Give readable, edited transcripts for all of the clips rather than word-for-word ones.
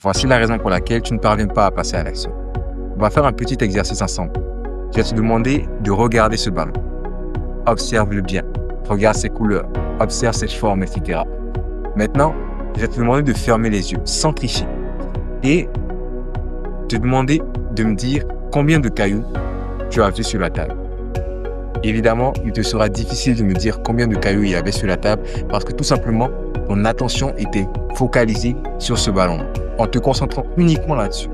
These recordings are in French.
Voici la raison pour laquelle tu ne parviens pas à passer à l'action. On va faire un petit exercice ensemble. Je vais te demander de regarder ce ballon. Observe-le bien. Regarde ses couleurs. Observe ses formes, etc. Maintenant, je vais te demander de fermer les yeux sans tricher et te demander de me dire combien de cailloux tu as vu sur la table. Évidemment, il te sera difficile de me dire combien de cailloux il y avait sur la table parce que tout simplement, ton attention était focalisée sur ce ballon. En te concentrant uniquement là-dessus,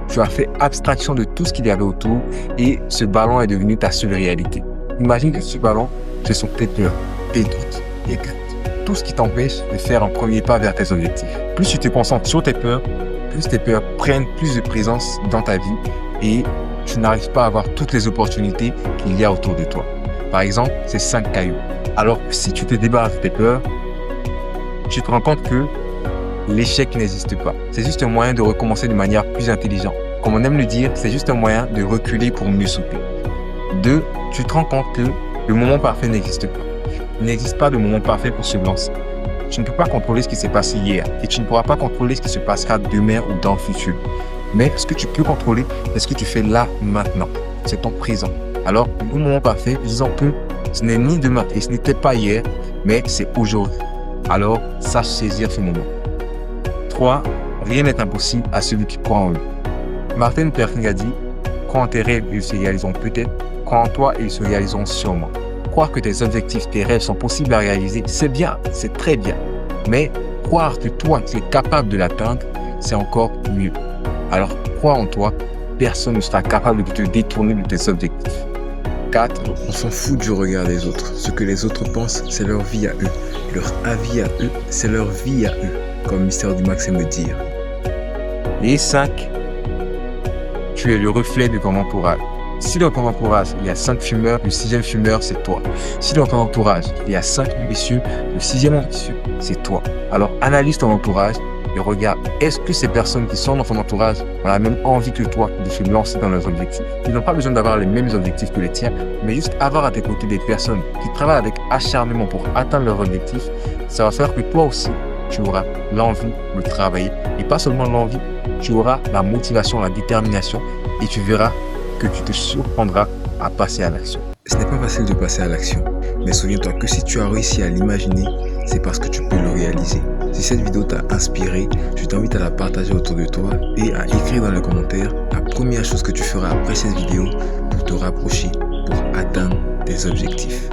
tu as fait abstraction de tout ce qu'il y avait autour et ce ballon est devenu ta seule réalité. Imagine que ce ballon, ce sont tes peurs, tes doutes, tes craintes. Tout ce qui t'empêche de faire un premier pas vers tes objectifs. Plus tu te concentres sur tes peurs, plus tes peurs prennent plus de présence dans ta vie et tu n'arrives pas à avoir toutes les opportunités qu'il y a autour de toi. Par exemple, c'est 5 cailloux. Alors, si tu te débarrasses de tes peurs, tu te rends compte que l'échec n'existe pas. C'est juste un moyen de recommencer de manière plus intelligente. Comme on aime le dire, c'est juste un moyen de reculer pour mieux sauter. 2, tu te rends compte que le moment parfait n'existe pas. Il n'existe pas de moment parfait pour se lancer. Tu ne peux pas contrôler ce qui s'est passé hier et tu ne pourras pas contrôler ce qui se passera demain ou dans le futur. Mais ce que tu peux contrôler, c'est ce que tu fais là, maintenant. C'est ton présent. Alors, le moment parfait, disons que ce n'est ni demain et ce n'était pas hier, mais c'est aujourd'hui. Alors, sache saisir ce moment. 3. Rien n'est impossible à celui qui croit en lui. Martin Luther King a dit, crois en tes rêves, ils se réaliseront peut-être, crois en toi et ils se réaliseront sûrement. Croire que tes objectifs, tes rêves sont possibles à réaliser, c'est bien, c'est très bien. Mais croire que toi, tu es capable de l'atteindre, c'est encore mieux. Alors, crois en toi, personne ne sera capable de te détourner de tes objectifs. 4. On s'en fout du regard des autres. Ce que les autres pensent, c'est leur vie à eux. Leur avis à eux, c'est leur vie à eux, comme Mr. Dumax aime le dire. Et 5. Tu es le reflet de ton entourage. Si dans ton entourage, il y a 5 fumeurs, le 6e fumeur, c'est toi. Si dans ton entourage, il y a 5 ambitieux, le 6e ambitieux, c'est toi. Alors, analyse ton entourage et regarde, est-ce que ces personnes qui sont dans ton entourage ont la même envie que toi de se lancer dans leurs objectifs? Ils n'ont pas besoin d'avoir les mêmes objectifs que les tiens, mais juste avoir à tes côtés des personnes qui travaillent avec acharnement pour atteindre leurs objectifs, ça va faire que toi aussi, tu auras l'envie de travailler. Et pas seulement l'envie, tu auras la motivation, la détermination et tu verras que tu te surprendras à passer à l'action. Ce n'est pas facile de passer à l'action, mais souviens-toi que si tu as réussi à l'imaginer, c'est parce que tu peux le réaliser. Si cette vidéo t'a inspiré, je t'invite à la partager autour de toi et à écrire dans les commentaires la première chose que tu feras après cette vidéo pour te rapprocher, pour atteindre tes objectifs.